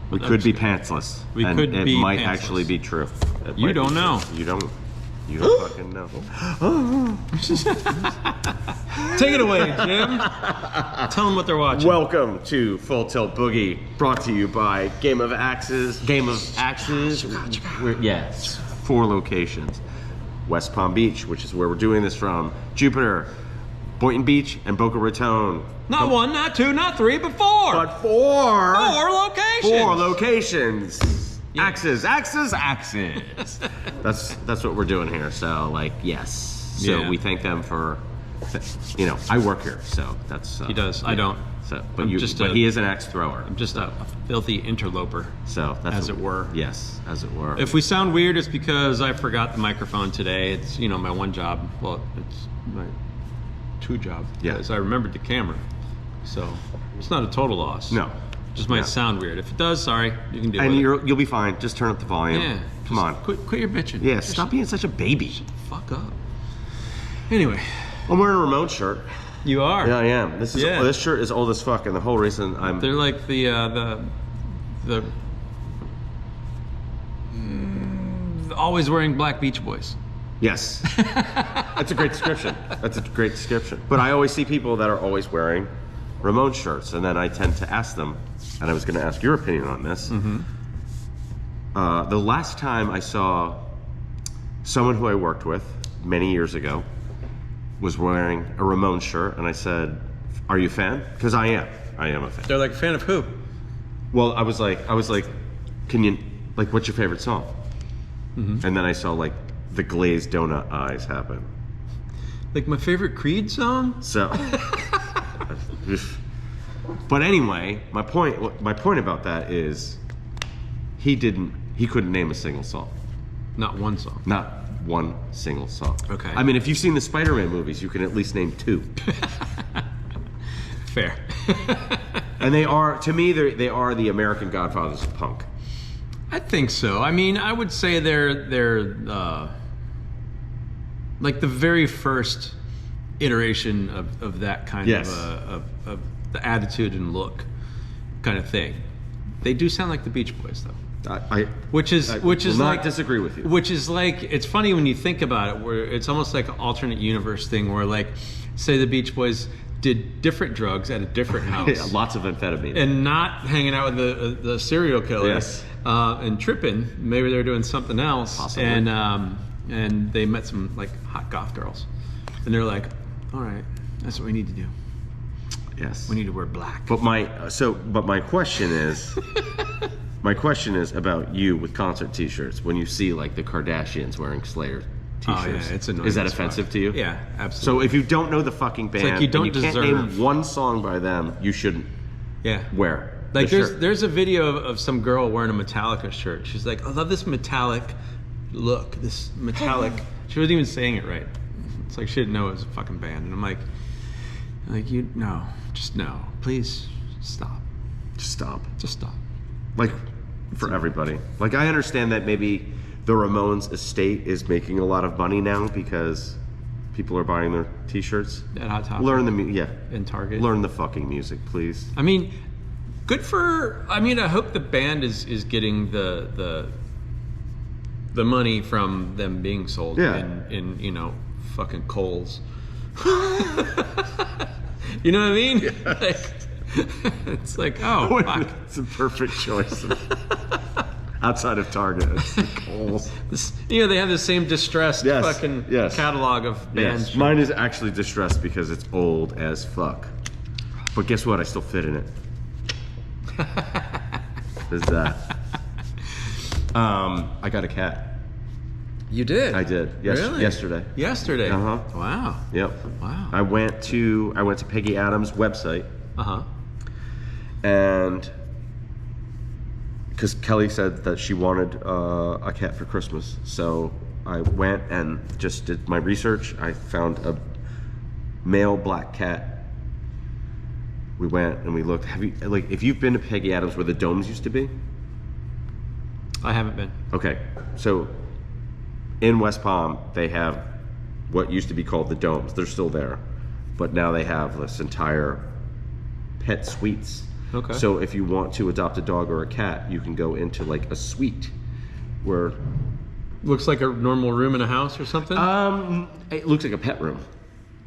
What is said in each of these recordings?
We could be pantsless. We and could be It might pantsless. actually be true. You don't know. You don't fucking know. Take it away, Jim. Tell them what they're watching. Welcome to Full Tilt Boogie, brought to you by Game of Axes. Yes, 4 locations. West Palm Beach, which is where we're doing this from. Jupiter, Boynton Beach, and Boca Raton. Not 1, not 2, not 3, but 4. But 4. 4 locations. 4 locations. Yeah. Axes. That's what we're doing here. So like, yes. So Yeah. we thank them for, I work here, so that's. He does. Yeah. I don't. So, but I'm he is an axe thrower. I'm just a filthy interloper. So that's as it were. Yes, as it were. If we sound weird, it's because I forgot the microphone today. It's my one job. Well, it's my 2 job. Yeah. Because I remembered the camera. So it's not a total loss. No. Just might sound weird. If it does, sorry, you can do it. And you'll be fine. Just turn up the volume. Yeah. Come on. Quit your bitching. Yeah. Stop being such a baby. Shut the fuck up. Anyway. I'm wearing a Ramon shirt. You are. Yeah, I am. This shirt is old as fuck, and the whole reason I'm. They're like the always wearing black Beach Boys. Yes. That's a great description. But I always see people that are always wearing Ramon shirts, and then I tend to ask them, and I was going to ask your opinion on this. Mm-hmm. The last time I saw someone who I worked with many years ago was wearing a Ramon shirt, and I said, "Are you a fan?" Because I am a fan. They're like a fan of who? Well, I was like, can you, like, what's your favorite song? Mm-hmm. And then I saw like the glazed donut eyes happen. Like my favorite Creed song? So, but anyway, my point about that is, he couldn't name a single song. Not one song. Not one single song. Okay. I mean, if you've seen the Spider-Man movies, you can at least name 2. Fair. And they are, to me, they are the American Godfathers of punk. I think so. I mean, I would say they're like the very first iteration of that kind of the attitude and look kind of thing. They do sound like the Beach Boys, though. Which is will not like, disagree with you. Which is like, it's funny when you think about it, where it's almost like an alternate universe thing, where like, say the Beach Boys did different drugs at a different house. Yeah, lots of amphetamine. And not hanging out with the serial killer. Yes. And tripping. Maybe they're doing something else. Possibly. And they met some like hot goth girls. And they're like, all right, that's what we need to do. Yes. We need to wear black. But my question is, about you with concert T-shirts. When you see like the Kardashians wearing Slayer T-shirts, Oh, yeah, it's annoying is that as fuck. offensive to you? Yeah, So absolutely. if you don't know the fucking band, like you don't and you can't deserve- name one song by them, you shouldn't Yeah. wear. Like the shirt. there's a video of some girl wearing a Metallica shirt. She's like, I love this metallic look, this metallic. She wasn't even saying it right. It's like she didn't know it was a fucking band. And I'm like just no, please stop. Just stop. Just stop. Like, for everybody. Like, I understand that maybe the Ramones estate is making a lot of money now because people are buying their T-shirts. At Hot Topic. Learn the in Target. Learn the fucking music, please. I mean, good for. I mean, I hope the band is getting the money from them being sold in fucking Kohl's. You know what I mean? Yeah. Like, it's like, oh, fuck. It's a perfect choice. Outside of Target, it's the Kohl's. They have the same distressed fucking catalog of bands. Yes. Mine is actually distressed because it's old as fuck. But guess what? I still fit in it. There's that. I got a cat. You did? I did. Really? Yesterday. Yesterday? Uh-huh. Wow. Yep. Wow. I went to Peggy Adams' website. Uh-huh. And because Kelly said that she wanted a cat for Christmas, so I went and just did my research. I found a male black cat. We went and we looked. If you've been to Peggy Adams where the domes used to be? I haven't been. Okay, so in West Palm, they have what used to be called the domes. They're still there, but now they have this entire pet suites. Okay. So if you want to adopt a dog or a cat, you can go into like a suite where Looks like a normal room in a house or something? it looks like a pet room.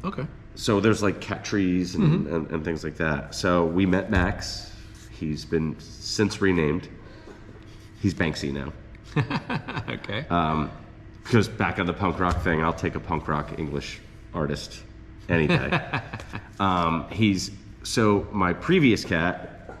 Okay. So there's like cat trees and things like that. So we met Max. He's been since renamed. He's Banksy now. Okay. Because back on the punk rock thing, I'll take a punk rock English artist any day. So my previous cat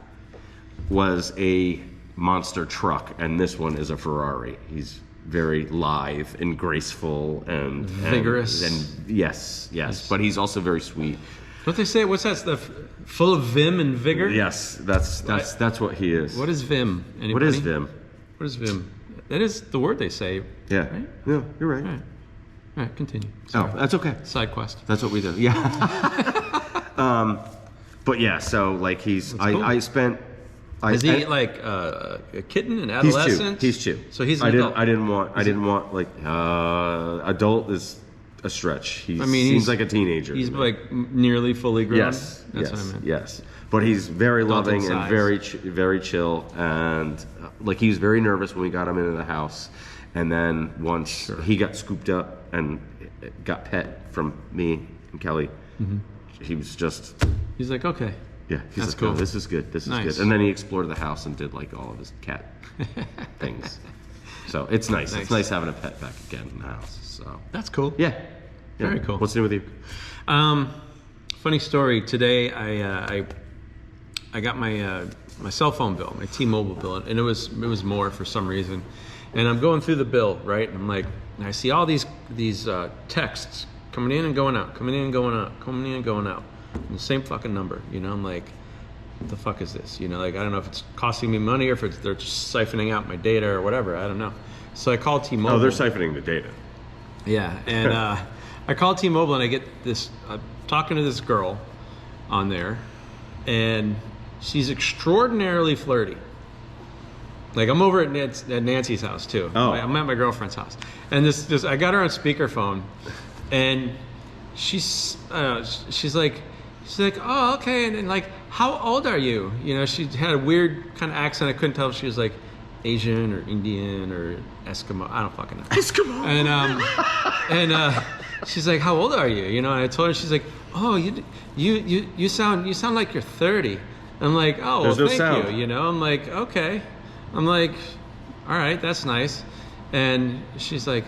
was a monster truck, and this one is a Ferrari. He's very lithe and graceful and vigorous. And yes, but he's also very sweet. What they say? What's that stuff? Full of vim and vigor? Yes, that's what he is. What is vim? Anybody? What is vim? What is vim? That is the word they say. Yeah. Right? Yeah, you're right. All right, continue. Sorry. Oh, that's okay. Side quest. That's what we do. Yeah. But yeah, so like Cool. I spent. Is he like a kitten, an adolescent? He's two. So he's an adult. I didn't want like adult is a stretch. He seems he's like a teenager. He's like nearly fully grown. Yes, That's what I meant. Yes. But he's very Adult in loving and size. very chill, and like he was very nervous when we got him into the house, and then once he got scooped up and got pet from me and Kelly, he was just He's like, okay. yeah. He's That's like, cool. oh, this is good. This is Nice. good. And then he explored the house and did like all of his cat things. So it's nice. Nice. It's nice having a pet back again in the house. So That's cool. yeah. Very cool. What's new with you? Funny story. Today, I got my my cell phone bill, my T-Mobile bill, and it was more for some reason. And I'm going through the bill, right? And I'm like, and I see all these texts coming in and going out, coming in and going out, coming in and going out, and the same fucking number. You know, I'm like, what the fuck is this? You know, like I don't know if it's costing me money or if they're just siphoning out my data or whatever. I don't know. So I called T-Mobile. Oh, they're siphoning the data. Yeah, and I called T-Mobile and I get this. I'm talking to this girl on there, and she's extraordinarily flirty. Like I'm over at Nancy's house too. Oh. I'm at my girlfriend's house, and this I got her on speakerphone, and she's like, oh, okay, and like, how old are you? You know, she had a weird kind of accent. I couldn't tell if she was like Asian or Indian or Eskimo. I don't fucking know. Eskimo. And she's like, how old are you? You know, and I told her, she's like, oh, you sound like you're 30. I'm like, oh, well, There's no thank sound. you. You know, I'm like, okay. I'm like, all right, that's nice. And she's like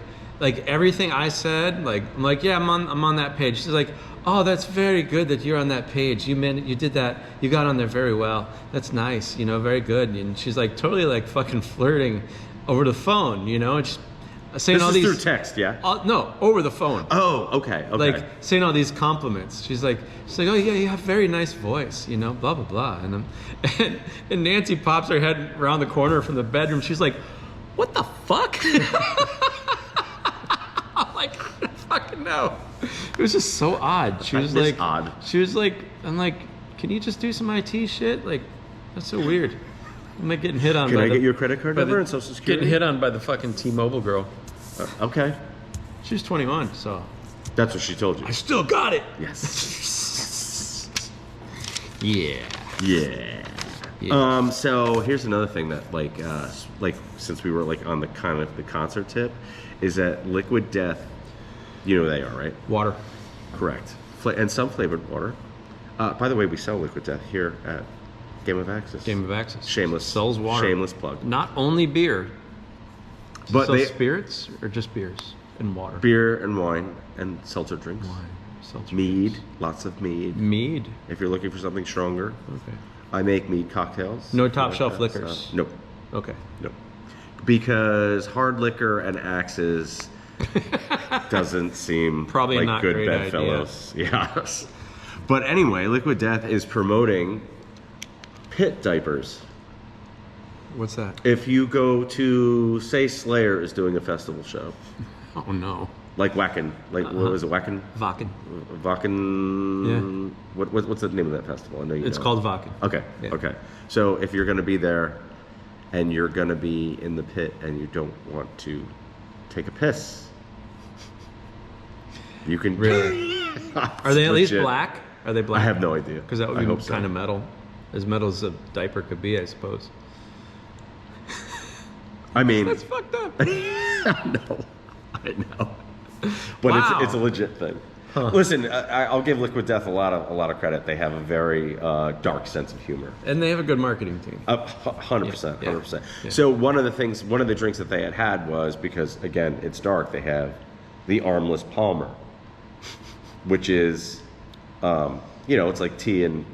everything I said, like, I'm like, yeah, I'm on that page. She's like, oh, that's very good that you're on that page. You did that. You got on there very well. That's nice. You know, very good. And she's like totally like fucking flirting over the phone. You know, and she's saying This all is these through text, yeah. no, over the phone. Oh, okay. Like saying all these compliments. She's like, oh yeah, you have a very nice voice, you know, blah blah blah. And Nancy pops her head around the corner from the bedroom. She's like, what the fuck? I'm like, I don't fucking know. It was just so odd. She was like, odd. She was like, I'm like, can you just do some IT shit? Like, that's so weird. I'm like getting hit on. Can I get your credit card number and social security? Getting hit on by the fucking T-Mobile girl. Okay. She was 21, so. That's what she told you. I still got it. Yes. Yeah. Yeah. So here's another thing that like since we were like on the kind of the concert tip, is that Liquid Death, you know who they are, right? Water. Correct. And some flavored water. By the way, we sell Liquid Death here at Game of Access. Game of Access. Shameless. Sells water. Shameless plug. Not only beer. But Sells they spirits or just beers and water. beer and wine and seltzer drinks. Wine. Seltzer Mead, drinks. lots of mead. Mead. If you're looking for something stronger, Okay. I make mead cocktails. No top shelf that liquors. stuff. Nope. Okay. Nope. Because hard liquor and axes doesn't seem Probably like not good great idea. bedfellows. Yes. But anyway, Liquid Death is promoting pit diapers. What's that? If you go to, say, Slayer is doing a festival show, Oh no. like Wacken, like what was it, Wacken? Vakken. Wacken. What's the name of that festival? I know you It's know. called Vakken. Okay. Yeah. Okay. So if you're going to be there, and you're going to be in the pit, and you don't want to take a piss, you can. Really? Are they at least black? Are they black? I have no idea. Because that would I be hope so. kind of metal. As metal as a diaper could be, I suppose. I mean, That's fucked up. I know, but Wow. it's a legit thing. Huh. Listen, I'll give Liquid Death a lot of credit. They have a very dark sense of humor. And they have a good marketing team. 100%, Yeah. 100%. Yeah. So one of the drinks that they had was, because again it's dark, they have the Armless Palmer, which is, it's like tea and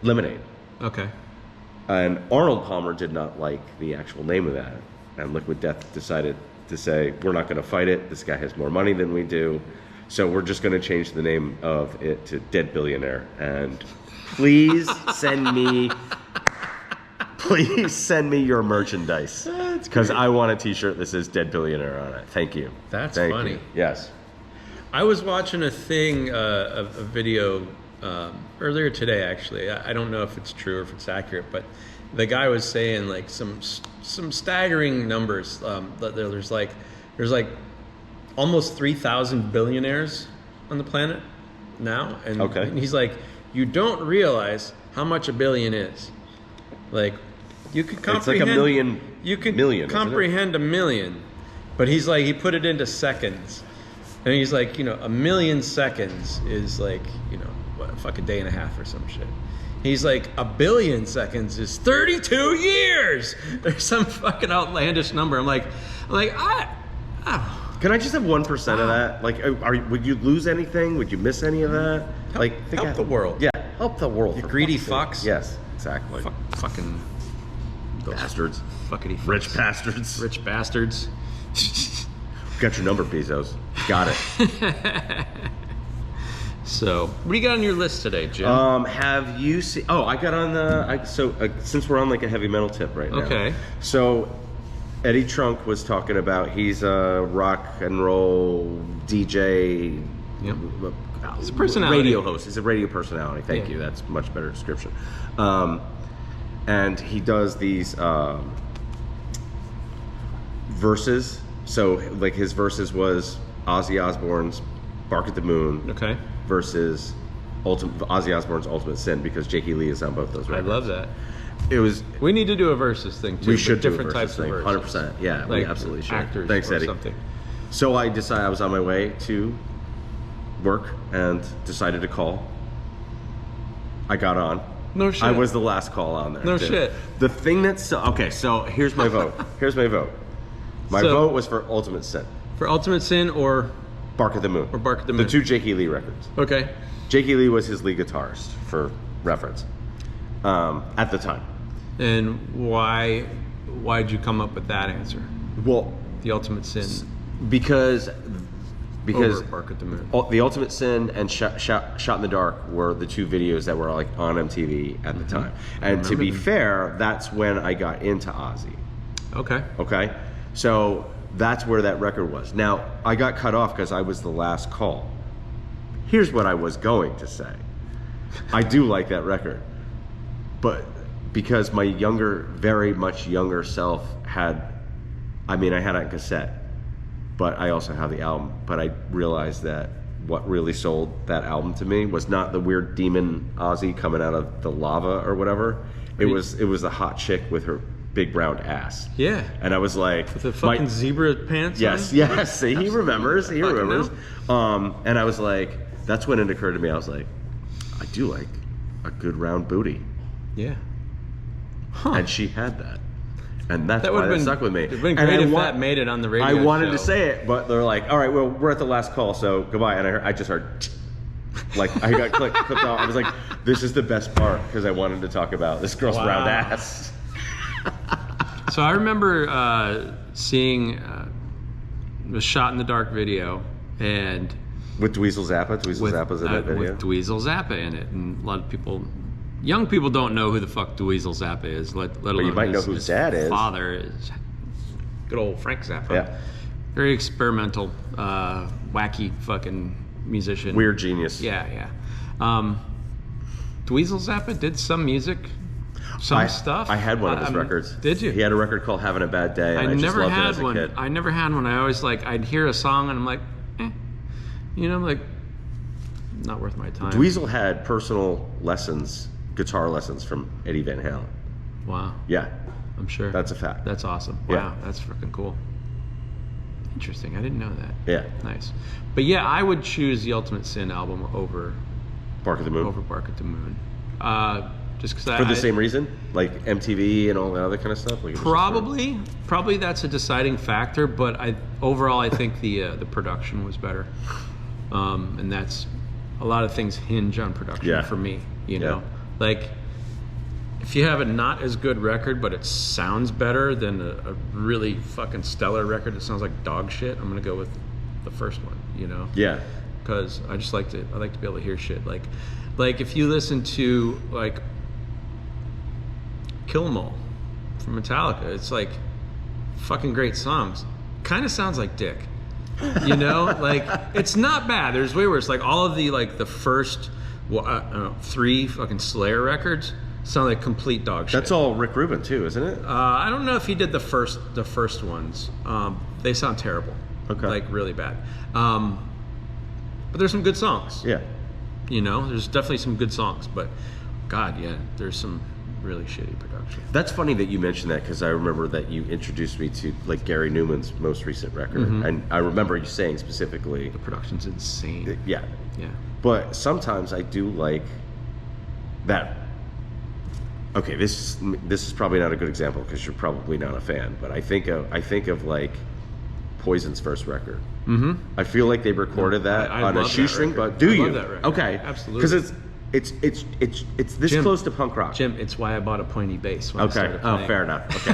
lemonade. Okay. And Arnold Palmer did not like the actual name of that, and Liquid Death decided to say, we're not going to fight it. This guy has more money than we do, so we're just going to change the name of it to Dead Billionaire. And please send me your merchandise, because I want a T-shirt that says Dead Billionaire on it. Thank you. That's Thank funny. you. Yes. I was watching a thing, a video earlier today. Actually, I don't know if it's true or if it's accurate, but the guy was saying like some staggering numbers. That there's like almost 3,000 billionaires on the planet now, and Okay. he's like, you don't realize how much a billion is. Like, you could comprehend. It's like a million. You can million, comprehend a million, but he's like, he put it into seconds. And he's like, a million seconds is like, what, fuck, a day and a half or some shit. He's like, a billion seconds is 32 years. There's some fucking outlandish number. I'm like, Can I just have 1% of that? Like, would you lose anything? Would you miss any of that? Help the world. Yeah, help the world. You for greedy fuck's sake. fucks. Yes, exactly. Fucking those Bastards. Fuckity fucks. Rich bastards. Rich bastards. Got your number, Bezos. Got it. So, what do you got on your list today, Jim? Have you seen? Oh, I got on the. Since we're on like a heavy metal tip right now. Okay. So, Eddie Trunk was talking about, he's a rock and roll DJ. Yep. He's a personality. Radio host. He's a radio personality. Thank Yeah. you. That's a much better description. And he does these verses. So, like, his verses was Ozzy Osbourne's "Bark at the Moon" Okay. versus Ozzy Osbourne's "Ultimate Sin," because Jakey Lee is on both those I records. love that. It was. We need to do a versus thing too. We but should do different a versus types thing. of verses. 100%. Yeah, we Like absolutely should. actors Thanks, or Eddie. something. So I decided, I was on my way to work and decided to call. I got on. No shit. I was the last call on there. No too. shit. The thing that's okay. So here's my vote. My vote was for "Ultimate Sin," For Ultimate Sin or "Bark at the Moon," Bark at the Moon. the two Jakey Lee records. Okay. Jakey Lee was his lead guitarist, for reference, at the time. And why'd you come up with that answer? Well, The Ultimate Sin because over Bark at the Moon. The Ultimate Sin and Shot in the Dark were the two videos that were like on MTV at the time. And to be fair, that's when I got into Ozzy. Okay. Okay? So that's where that record was. Now, I got cut off because I was the last call. Here's what I was going to say. I do like that record. But because my very much younger self had, I had it on cassette, but I also have the album. But I realized that what really sold that album to me was not the weird demon Ozzy coming out of the lava or whatever. It was the hot chick with her big brown ass. Yeah. And I was like, With the fucking zebra pants yes, on? yes. See, he remembers. He Fucking remembers. And I was like, that's when it occurred to me. I was like, I do like a good round booty. Yeah. Huh. And she had that. And that's That why would've that been, stuck with me. It'd been And great I if wa- that made it on the radio I wanted show. to say it, but they're like, all right, well, we're at the last call, so goodbye. And I just heard, like, I got clipped off. I was like, this is the best part, because I wanted to talk about this girl's round ass. So I remember seeing the Shot in the Dark video, and With Dweezil Zappa. Zappa's in that video. with Dweezil Zappa in it, and a lot of people, young people, don't know who the fuck Dweezil Zappa is. Let alone you might know his, who his Dad is. Father is good old Frank Zappa. Yeah. Very experimental, wacky fucking musician. Weird genius. Yeah, yeah. Dweezil Zappa did some music. Stuff. I had one of his records. Did you? He had a record called "Having a Bad Day," and I just never loved it had as a one. kid. I never had one. I always I'd hear a song and I'm like, I'm like, not worth my time. Dweezil had personal lessons guitar lessons from Eddie Van Halen. Wow. Yeah, I'm sure. that's a fact. That's awesome. Yeah. Wow, that's freaking cool. Interesting. I didn't know that. Yeah. Nice. But yeah, I would choose the Ultimate Sin album over Bark at the Moon. over Bark at the Moon. Just because For the same reason, like MTV and all that other kind of stuff. Like probably that's a deciding factor. But overall I think the production was better, and that's a lot of things hinge on production for me. You know, like if you have a not as good record but it sounds better than a really fucking stellar record that sounds like dog shit, I'm gonna go with the first one. You know. Yeah. Because I like to be able to hear shit like if you listen to like Kill 'Em All from Metallica, it's like fucking great songs. Kind of sounds like dick, you know. Like it's not bad. There's way worse. Like all of the first 3 fucking Slayer records sound like complete dog shit. That's all Rick Rubin too, isn't it? I don't know if he did the first ones. They sound terrible. Okay. Like really bad. But there's some good songs. Yeah. You know, there's definitely some good songs, but God, yeah, there's some really shitty production. That's funny that you mentioned that, because I remember that you introduced me to like Gary Newman's most recent record, and I remember you saying specifically The production's insane. yeah. Yeah. But sometimes I do like that. Okay, this is probably not a good example because you're probably not a fan, but I think of like Poison's first record. Mm-hmm. I feel like they recorded that I on a love that shoestring, record. but do I you? love that record. Okay, Absolutely. because it's this Jim, close to punk rock. Jim, it's why I bought a pointy bass when I Okay. started Oh, playing. fair enough.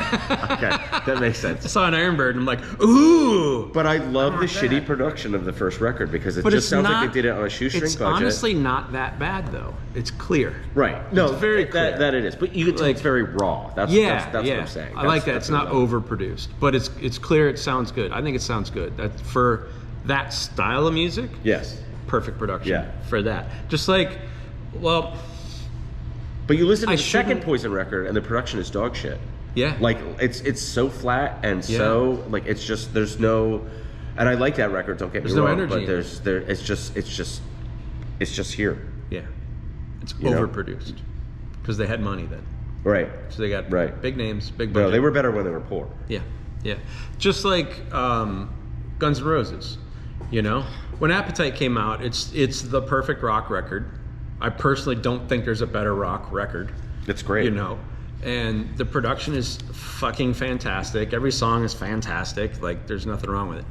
Okay. That makes I sense. saw an Ironbird and I'm like, ooh! But I love the shitty production of the first record because it But just it's sounds not, like they did it on a shoestring it's budget. honestly not that bad, though. It's clear. Right. No, It's very clear. that it is. But you can tell it's very raw. That's what I'm saying. I like that. It's not overproduced, but it's clear. It sounds good. I think it sounds good. That for that style of music, Yes. perfect production. Yeah. For that, just like, well, But you listen to I the second shouldn't- Poison record and the production is dog shit. yeah, Like it's so flat and so like it's just there's no, and I like that record. Don't get me There's no wrong, energy but in it. it's just here. yeah, it's You know? overproduced because they had money then. Right. So they got Right. big names, big No, budget. they were better when they were poor. Yeah, yeah. Just like Guns N' Roses, you know? When Appetite came out, it's the perfect rock record. I personally don't think there's a better rock record, It's great. you know? And the production is fucking fantastic. Every song is fantastic. Like, there's nothing wrong with it.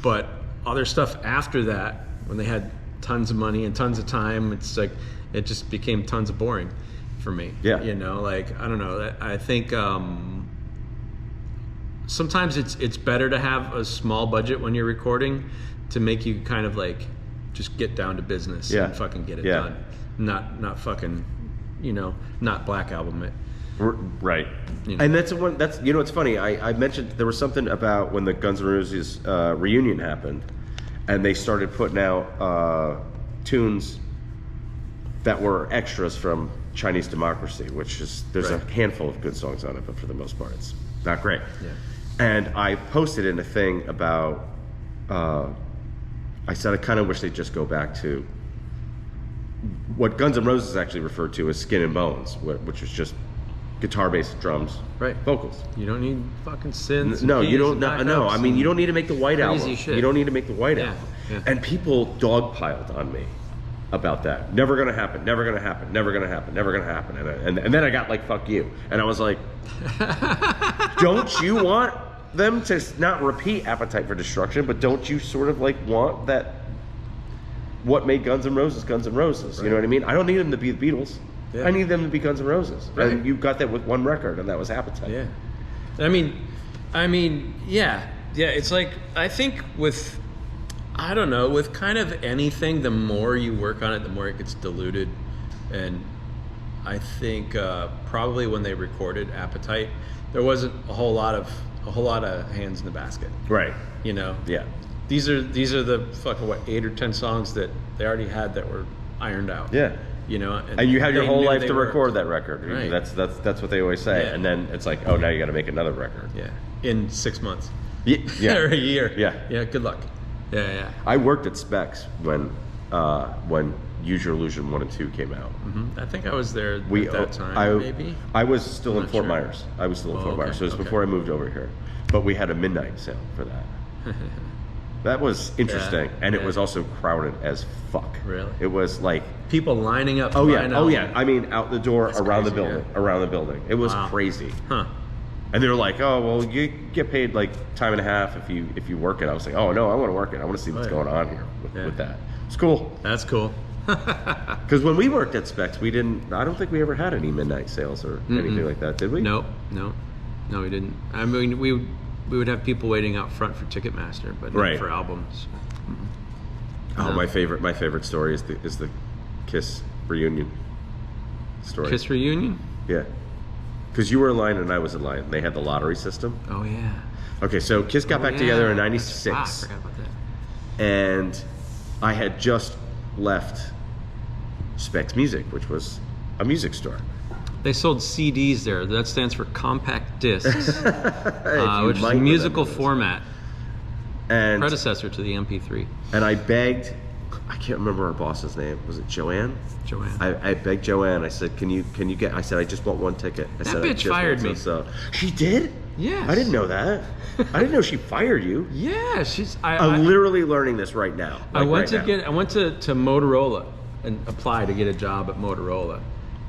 But other stuff after that, when they had tons of money and tons of time, it's like, it just became tons of boring for me. Yeah. You know, like, I don't know. I think sometimes it's better to have a small budget when you're recording to make you kind of like just get down to business Yeah. and fucking get it Yeah. done. Not fucking, you know, not Black Album it. Right. You know. And that's it's funny. I mentioned there was something about when the Guns N' Roses reunion happened, and they started putting out tunes that were extras from Chinese Democracy, which is there's Right. a handful of good songs on it, but for the most part, it's not great. Yeah. And I posted in a thing about. I said I kind of wish they'd just go back to what Guns N' Roses actually referred to as Skin and Bones, which was just guitar, bass, drums, Right. vocals. You don't need fucking synths. No, and you keys don't. and No, backups I mean, you don't need to make the White crazy Album. shit. You don't need to make the White Yeah, Album. yeah. And people dogpiled on me about that. Never gonna happen. Never gonna happen. Never gonna happen. Never gonna happen. And then I got like, fuck you. And I was like, don't you want them to not repeat Appetite for Destruction, but don't you sort of like want that? What made Guns N' Roses Guns N' Roses? Right. You know what I mean? I don't need them to be the Beatles. Yeah. I need them to be Guns N' Roses. Right. And you got that with one record, and that was Appetite. Yeah. I mean, yeah. It's like, I think with kind of anything, the more you work on it, the more it gets diluted. And I think probably when they recorded Appetite, there wasn't a whole lot of hands in the basket. Right. You know. Yeah. These are the fucking 8 or 10 songs that they already had that were ironed out. Yeah. You know. And you had your they whole knew life they to were- record that record. Right. That's what they always say. Yeah. And then it's like, oh, now you got to make another record. Yeah. In 6 months. Yeah. or a year. Yeah. Yeah. Good luck. Yeah. I worked at Specs when Use Your Illusion 1 and 2 came out. I think I was there at that time, maybe. I was still in Fort sure. Myers. I was still in Fort okay, Myers. So it was okay. before I moved over here. But we had a midnight sale for that. That was interesting, and it was also crowded as fuck. Really? It was like People lining up. oh buying yeah. albums. I mean, out the door, around the crazy, building, around the building. It was crazy. Huh. And they're like, oh well, you get paid like time and a half if you work it. I was like, oh no, I want to work it. I want to see what's going on here with that. It's cool. That's cool. Because when we worked at Specs, I don't think we ever had any midnight sales or anything like that, did we? No, we didn't. I mean, we would have people waiting out front for Ticketmaster, but not for albums. Oh, my favorite story is the Kiss reunion story. Kiss reunion? Yeah. Because you were in line and I was in line. They had the lottery system. Oh yeah. Okay, so Kiss got back together in '96. I forgot about that. And I had just left Specs Music, which was a music store. They sold CDs there. That stands for compact discs, which is a musical format, and predecessor to the MP3. And I begged, I can't remember our boss's name. Was it Joanne? Joanne. I begged Joanne. I said, "Can you get?" I said, "I just want one ticket." I said, bitch fired me. So she did? Yes. I didn't know that. I didn't know she fired you. Yeah, I'm literally learning this right now. I went to Motorola and apply to get a job at Motorola,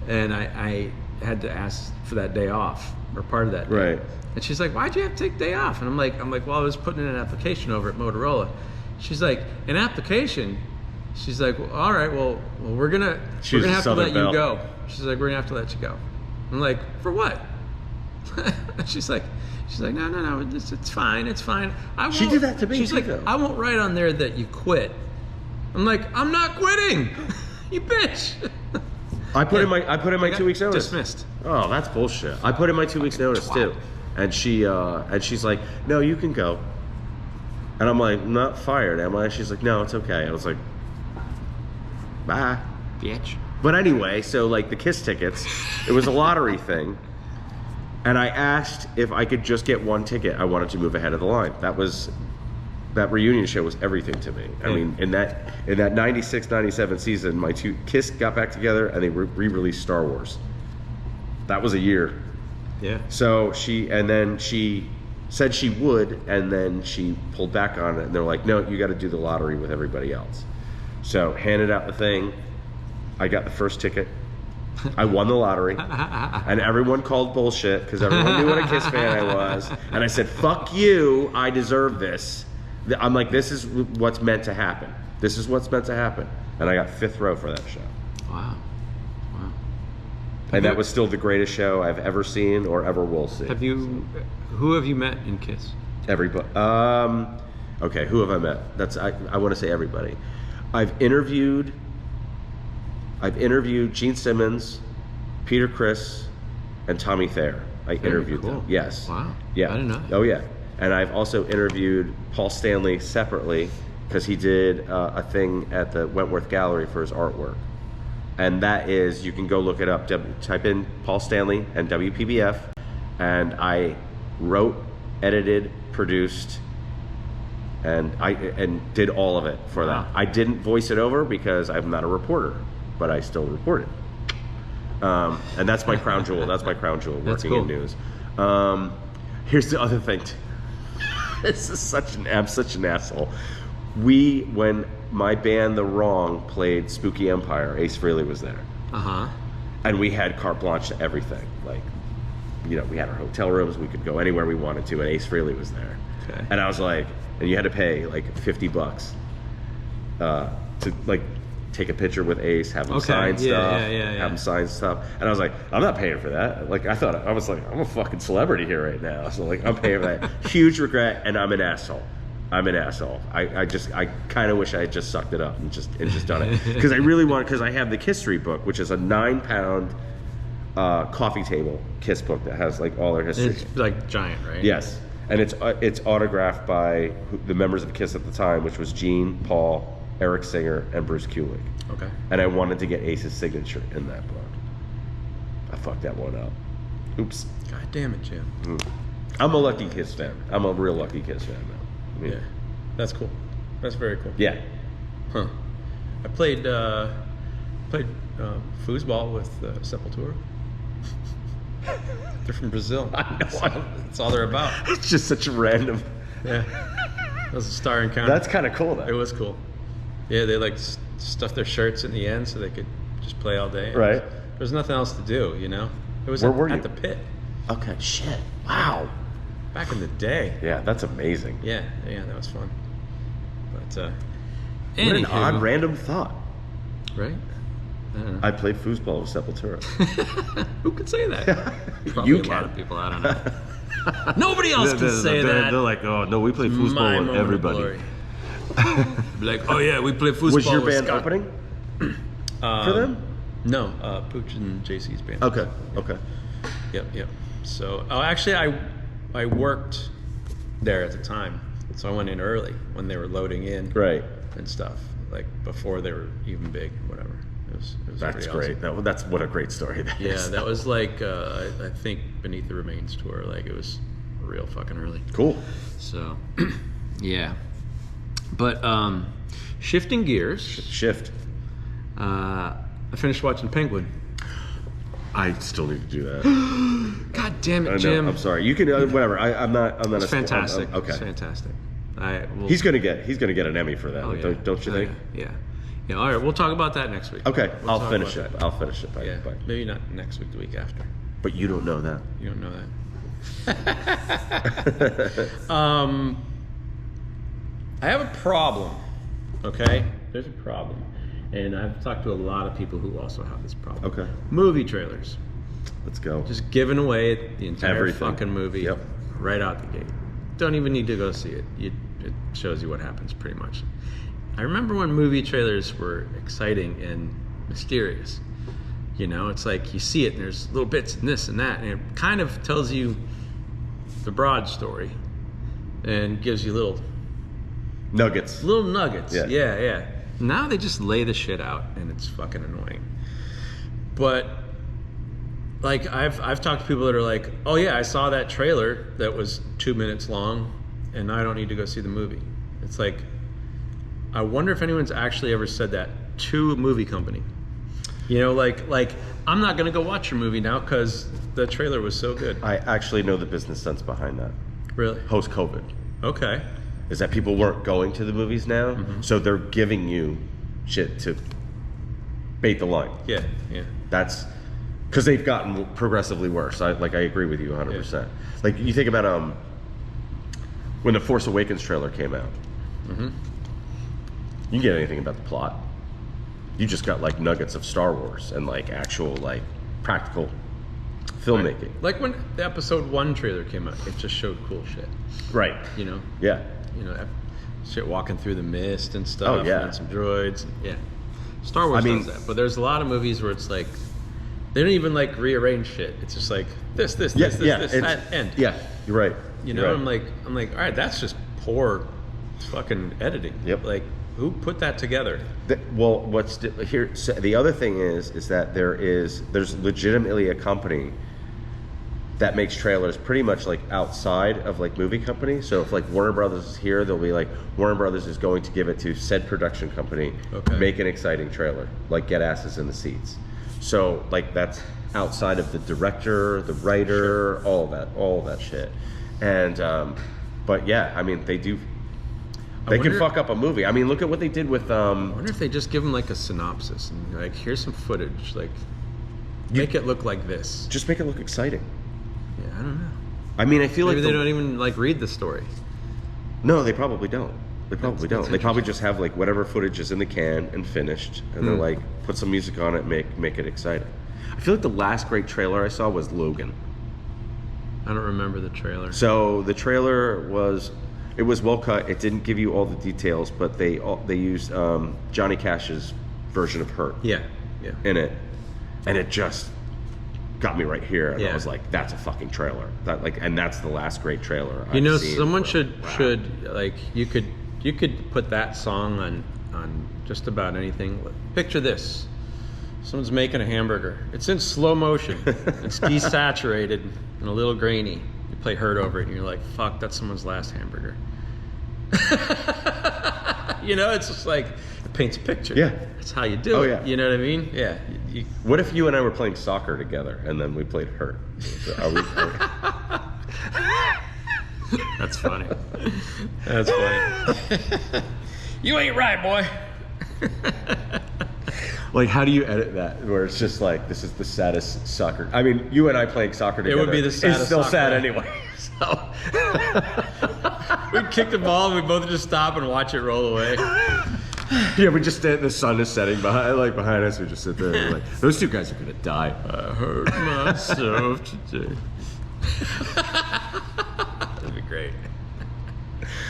and I had to ask for that day off or part of that day. Right. And she's like, "Why'd you have to take the day off?" And I'm like, "Well, I was putting in an application over at Motorola." She's like, "An application?" She's like, "Well, all right, well, we're gonna have to let you go." She's like, "We're gonna have to let you go." I'm like, "For what?" She's like, no, it's fine, it's fine. She did that to me. She's like, though. "I won't write on there that you quit." I'm like, "I'm not quitting, you bitch." I put in my 2 weeks notice. Dismissed. Oh, that's bullshit. I put in my 2 weeks notice too, and she's like, "No, you can go." And I'm like, "I'm not fired, am I?" She's like, "No, it's okay." I was like, "Bye, bitch." But anyway, so like the Kiss tickets, it was a lottery thing, and I asked if I could just get one ticket. I wanted to move ahead of the line. That reunion show was everything to me. I mean, in that 96-97 season, Kiss got back together and they re-released Star Wars. That was a year. Yeah. So she said she would, and then she pulled back on it, and they're like, "No, you got to do the lottery with everybody else." So handed out the thing. I got the first ticket. I won the lottery, and everyone called bullshit because everyone knew what a Kiss fan I was. And I said, "Fuck you! I deserve this." I'm like, "This is what's meant to happen. This is what's meant to happen." And I got 5th row for that show. Wow. And that was still the greatest show I've ever seen or ever will see. Who have you met in Kiss? Everybody. Okay, who have I met? I want to say everybody. I've interviewed Gene Simmons, Peter Criss, and Tommy Thayer. I interviewed them. Yes. Wow. Yeah. I didn't know that. Oh yeah. And I've also interviewed Paul Stanley separately because he did a thing at the Wentworth Gallery for his artwork. And that is, you can go look it up. Type in Paul Stanley and WPBF, and I wrote, edited, produced, and did all of it for that. I didn't voice it over because I'm not a reporter, but I still reported. And that's my crown jewel. That's my crown jewel. Working in news. Here's the other thing. This is I'm such an asshole. When my band The Wrong played Spooky Empire, Ace Frehley was there. And we had carte blanche to everything. Like, we had our hotel rooms, we could go anywhere we wanted to, and Ace Frehley was there. Okay. And I was like, and you had to pay like $50 to like take a picture with Ace, have him sign stuff, have him sign stuff. And I was like, I'm not paying for that. Like, I was like, I'm a fucking celebrity here right now. So like, I'm paying for that. Huge regret, and I'm an asshole. I kind of wish I had just sucked it up and just done it. Because I really want, because I have the History book, which is a 9-pound coffee table Kiss book that has like all their history. It's like giant, right? Yes. And it's autographed by the members of Kiss at the time, which was Gene, Paul, Eric Singer, and Bruce Kulick. Okay. And I wanted to get Ace's signature in that book. I fucked that one up. Oops. God damn it, Jim. I'm a lucky Kiss fan. I'm a real lucky Kiss fan now. Yeah. That's cool. That's very cool. Yeah. Huh. I played Played foosball with Sepultura. They're from Brazil. I know. That's all they're about. It's just such a random. Yeah. That was a star encounter. That's kind of cool, though. It was cool. Yeah, they like stuffed their shirts in the end so they could just play all day. Right. There was nothing else to do, you know? It was Where were you? at the pit. Okay, shit. Wow. Back in the day. Yeah, that's amazing. Yeah, that was fun. But, what an odd random thought. Right? I don't know. I played foosball with Sepultura. Who could say that? Probably You a lot can. of people, I don't know. Nobody else can say that. They're like, oh, no, we play My foosball moment with of everybody. glory. Be like, oh yeah, we play foosball Was your with band Scott. opening for them? No, Pooch and JC's band. Okay, okay. Yep. So, actually, I worked there at the time, so I went in early when they were loading in, Right. and stuff, like before they were even big, whatever. It was That's pretty great. awesome. That's what a great story that Yeah, is. that was like I think Beneath the Remains tour. Like it was real fucking early. Cool. So, yeah. But shifting gears, Shift. I finished watching Penguin. I still need to do that. God damn I it, know. Jim! I'm sorry. You can whatever. I'm not. It's a fantastic. okay. It's fantastic. He's gonna get an Emmy for that. Oh, Like, yeah. don't you think? Yeah. All right, we'll talk about that next week. Okay, We'll I'll talk finish about it. that. I'll finish it. Bye. Yeah, Bye. maybe not next week, the week after. But you don't know that. You don't know that. I have a problem. Okay, there's a problem, and I've talked to a lot of people who also have this problem. Okay. Movie trailers, Let's go. just giving away the entire Everything. fucking movie, Yep. right out the gate. Don't even need to go see it. It shows you what happens pretty much. I remember when movie trailers were exciting and mysterious. You know, it's like you see it and there's little bits and this and that, and it kind of tells you the broad story and gives you little Nuggets. nuggets. Yeah. Yeah. Now they just lay the shit out and it's fucking annoying. But like I've talked to people that are like, oh yeah, I saw that trailer that was 2 minutes long and I don't need to go see the movie. It's like, I wonder if anyone's actually ever said that to a movie company. You know, like I'm not gonna go watch your movie now because the trailer was so good. I actually know the business sense behind that. Really? Post-COVID, Okay. is that people weren't going to the movies now, so they're giving you shit to bait the line. Yeah. That's because they've gotten progressively worse. I agree with you 100%. Like you think about when the Force Awakens trailer came out. You can get anything about the plot. You just got like nuggets of Star Wars and like actual like practical filmmaking. Like when the episode 1 trailer came out, it just showed cool shit. Right. You know? Yeah. You know, shit walking through the mist and stuff. Oh, yeah. And some droids. Yeah. Star Wars I mean- does that. But there's a lot of movies where it's like, they don't even like rearrange shit. It's just like this, Yeah. this, it's- that, end. Yeah. You're right. You You're know, right. I'm like, all right, that's just poor fucking editing. Yep. Like, who put that together? Well, here? So the other thing is that there's legitimately a company that makes trailers pretty much like outside of like movie companies. So if like Warner Brothers is here, they'll be like Warner Brothers is going to give it to said production company, Okay. make an exciting trailer, like get asses in the seats. So like that's outside of the director, the writer, all that shit. And but yeah, I mean they do. They can wonder- fuck up a movie. I mean, look at what they did with. I wonder if they just give them like a synopsis and like, here's some footage. Like, make it look like this. Just make it look exciting. Yeah, I don't know. I mean, I feel Maybe like they don't even like read the story. No, they probably don't. They probably That's don't. They probably just have like whatever footage is in the can and finished, and they're like, put some music on it, make it exciting. I feel like the last great trailer I saw was Logan. I don't remember the trailer. So the trailer was well cut. It didn't give you all the details, but they used Johnny Cash's version of Hurt Yeah. in it, and it just got me right here. And I Yeah. was like, that's a fucking trailer. And that's the last great trailer. You know, I've seen someone for- should like you could put that song on just about anything. Picture this. Someone's making a hamburger. It's in slow motion. It's desaturated and a little grainy. You play Hurt over it and you're like, fuck, that's someone's last hamburger. You know, it's just like paints a picture. Yeah. That's how you do it. Yeah. You know what I mean? Yeah. What if you and I were playing soccer together and then we played hurt? That's funny. That's funny. You ain't right, boy. Like, how do you edit that? Where it's just like, this is the saddest soccer. I mean, you and I playing soccer together. It would be the saddest. It's still soccer sad anyway. So. We'd kick the ball and we both just stop and watch it roll away. Yeah, we just stand. The sun is setting behind us. We just sit there and like, those two guys are gonna die. I hurt myself today. That'd be great.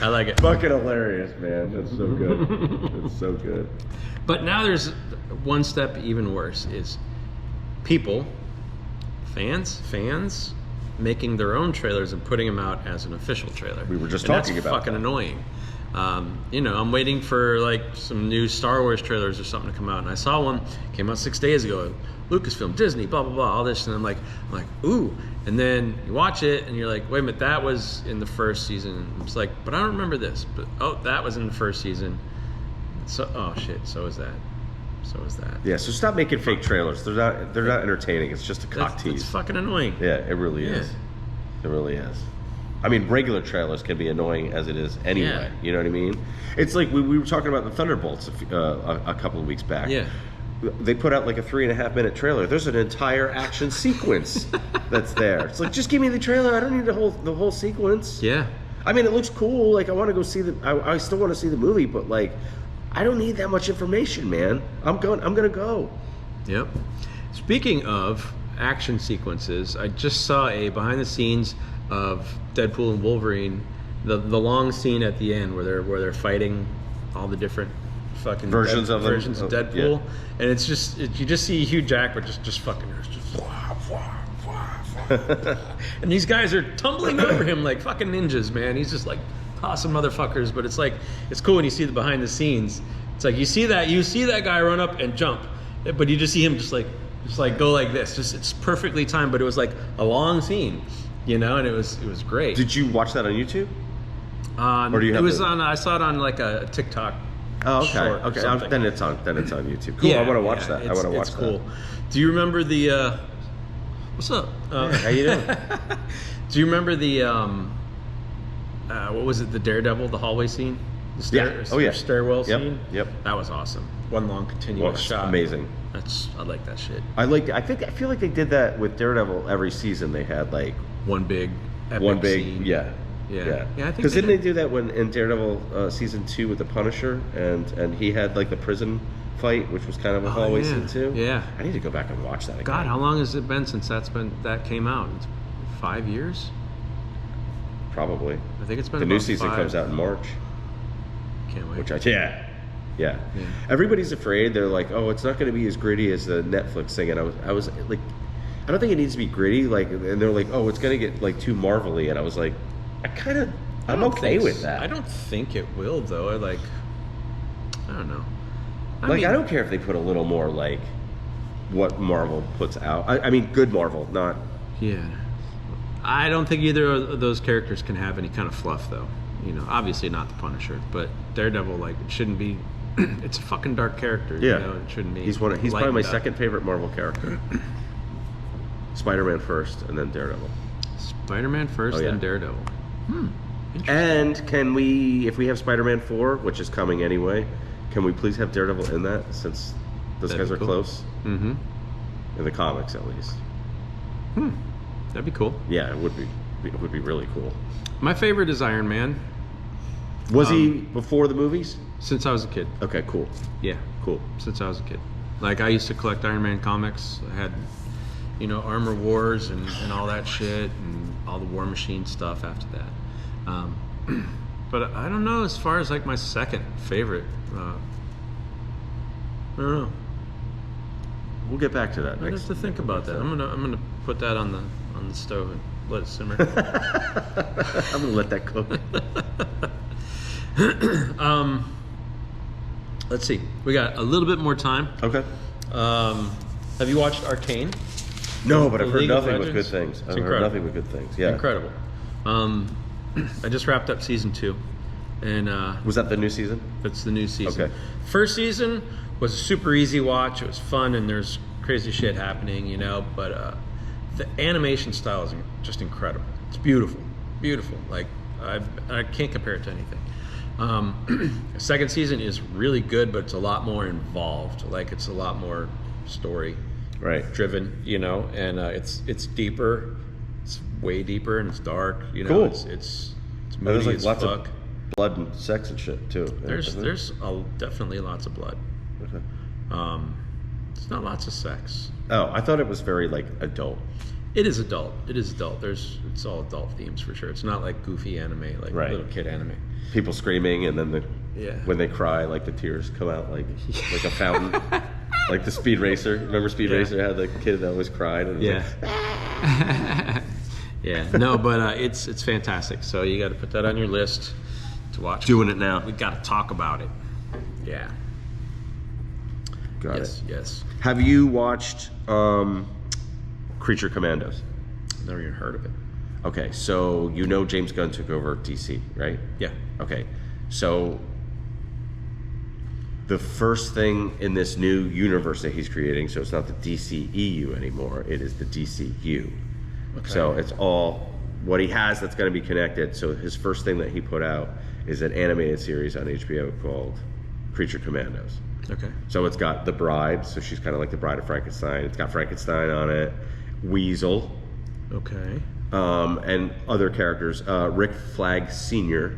I like it. Fucking hilarious, man. That's so good. It's so good. But now there's one step even worse: is people, fans, making their own trailers and putting them out as an official trailer. We were just and talking that's about fucking that. Annoying. I'm waiting for like some new Star Wars trailers or something to come out, and I saw one came out 6 days ago. Lucasfilm, Disney, blah blah blah, all this, and I'm like, ooh. And then you watch it, and you're like, wait a minute, that was in the first season. It's like, but I don't remember this. But that was in the first season. So shit, so is that. Yeah, so stop making fake trailers. They're not entertaining. It's just a cock tease. It's fucking annoying. Yeah, it really is. It really is. I mean, regular trailers can be annoying as it is anyway. Yeah. You know what I mean? It's like we were talking about the Thunderbolts a couple of weeks back. Yeah. They put out like a 3.5-minute trailer. There's an entire action sequence that's there. It's like, just give me the trailer. I don't need the whole sequence. Yeah. I mean, it looks cool. Like, I want to go see I still want to see the movie, but like, I don't need that much information, man. I'm gonna go. Yep. Speaking of action sequences, I just saw a behind the scenes of Deadpool and Wolverine, the long scene at the end where they're fighting all the different fucking versions of Deadpool, yeah. And it's just you just see Hugh Jackman just fucking and these guys are tumbling over him like fucking ninjas, man. He's just like awesome motherfuckers, but it's like it's cool when you see the behind the scenes. It's like you see that guy run up and jump, but you just see him just like go like this. Just it's perfectly timed, but it was like a long scene, and it was great. Did you watch that on YouTube? Or do you have I saw it on like a TikTok. Oh, okay. Short Okay. something. Then it's on YouTube. Cool. I want to watch that. I want to watch it's cool. Do you remember the? What's up? How you doing? Do you remember the? What was it? The Daredevil, the hallway scene. The stairwell scene. Yep. That was awesome. One long continuous shot. Amazing. I like that shit. I feel like they did that with Daredevil every season. They had like one big scene. Yeah. I think because didn't they do that in Daredevil season 2 with the Punisher and he had like the prison fight, which was kind of a hallway scene too. Yeah, I need to go back and watch that again. God, how long has it been since that came out? It's 5 years. Probably. I think it's been. The new season comes out in March. Can't wait. Yeah. Everybody's afraid. They're like, oh, it's not going to be as gritty as the Netflix thing. And I was like, I don't think it needs to be gritty. Like, and they're like, oh, it's going to get like too Marvel-y. And I was like, I'm okay with that. I don't think it will though. I don't know. I don't care if they put a little more like what Marvel puts out. I mean, good Marvel, not. Yeah. I don't think either of those characters can have any kind of fluff though. Obviously not the Punisher, but Daredevil, like, it shouldn't be. It's a fucking dark character. Yeah. It shouldn't be. He's probably my second favorite Marvel character. Spider-Man first, and then Daredevil. Spider-Man first, then Daredevil. And can we, if we have Spider-Man 4, which is coming anyway, can we please have Daredevil in that, since those guys are cool. Close? Mm-hmm. In the comics, at least. That'd be cool. Yeah, it would be. It would be really cool. My favorite is Iron Man. Was he before the movies? Since I was a kid. Okay, cool. Yeah, cool. Since I was a kid. Like, I used to collect Iron Man comics. I had, Armor Wars and all that shit, and all the War Machine stuff after that. But I don't know, as far as like my second favorite. I don't know. We'll get back to that. I have to think about that. I'm gonna put that on the stove and let it simmer. I'm gonna let that cook. Let's see. We got a little bit more time. Okay. Have you watched Arcane? No, but I've heard nothing but good things. It's incredible. Heard nothing but good things. Yeah. Incredible. I just wrapped up season 2. And Was that the new season? that's the new season. Okay. First season was a super easy watch. It was fun, and there's crazy shit happening, you know. But the animation style is just incredible. It's beautiful, beautiful. Like I can't compare it to anything. Second season is really good, but it's a lot more involved. Like it's a lot more story driven, you know, and it's deeper. It's way deeper, and it's dark. You know, Cool. it's There's moody like as lots fuck. of blood and sex and shit too. There's definitely lots of blood. Okay. It's not lots of sex. Oh, I thought it was very like adult. It is adult. It is adult. It's all adult themes for sure. It's not like goofy anime, like little kid anime. People screaming, and then Yeah. when they cry, like the tears come out like a fountain. Like the Speed Racer. Remember Speed Racer had the kid that always cried? And it was like, Yeah. No, but it's fantastic. So you got to put that on your list to watch. doing it now. We got to talk about it. Yeah. Got Yes. it. Yes. Have you watched Creature Commandos? Never even heard of it. Okay, so you know James Gunn took over DC, right? Yeah. Okay, so the first thing in this new universe that he's creating, so it's not the DCEU anymore, it is the DCU. Okay. So it's all what he has that's going to be connected. So his first thing that he put out is an animated series on HBO called Creature Commandos. Okay. So it's got the bride, so she's kind of like the bride of Frankenstein. It's got Frankenstein on it, Weasel, Okay. and other characters. Rick Flag Sr.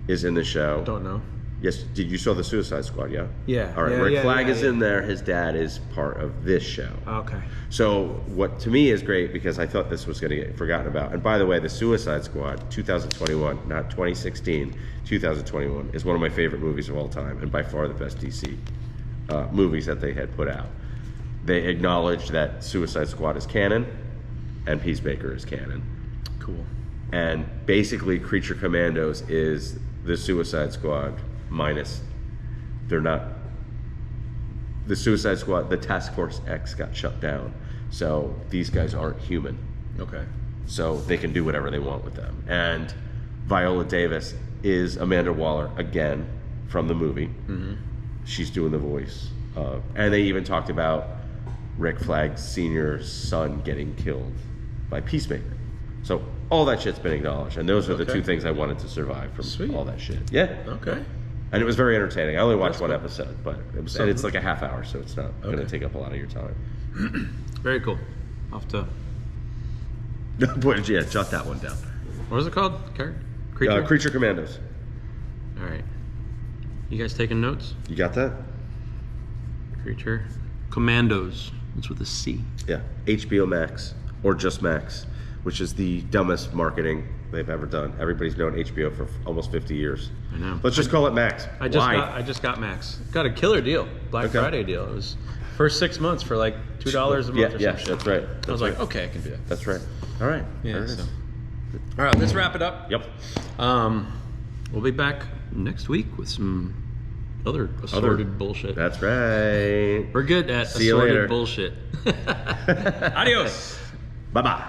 is in the show. Don't know. Yes, did you saw the Suicide Squad? Yeah. Yeah. All right. Yeah, Rick yeah, Flag yeah, is yeah. in there. His dad is part of this show. Okay. So what to me is great because I thought this was going to get forgotten about. And by the way, the Suicide Squad 2021, not 2016, 2021 is one of my favorite movies of all time, and by far the best DC movies that they had put out. They acknowledged that Suicide Squad is canon, and Peacemaker is canon. Cool. And basically, Creature Commandos is the Suicide Squad minus. They're not. The Suicide Squad, the Task Force X got shut down. So these guys aren't human. Okay. So they can do whatever they want with them. And Viola Davis is Amanda Waller again from the movie. Mm-hmm. She's doing the voice. And they even talked about Rick Flag Sr.'s son getting killed by Peacemaker. So all that shit's been acknowledged. And those are the Okay. two things I wanted to survive from Sweet. all that shit. Yeah. Okay. And it was very entertaining. I only watched That's one cool. episode, but it was, and it's like a half hour, so it's not going to Okay. take up a lot of your time. Very cool. I'll have to. But yeah, jot that one down. What is it called? Creature. Creature Commandos. All right. You guys taking notes? You got that? Creature Commandos. It's with a C. Yeah. HBO Max, or just Max, which is the dumbest marketing they've ever done. Everybody's known HBO for almost 50 years. I know. Let's just call it Max. I Why? just got Max. Got a killer deal. Black Okay. Friday deal. It was first 6 months for like $2 a month Yeah, or yeah, some shit. that's right. I was That's like, right. okay, I can do that. That's right. All right. There Yeah. it is. So. All right, let's wrap it up. Yep. We'll be back next week with some other assorted bullshit. That's right. We're good at See you later. assorted bullshit. Adios. Bye-bye.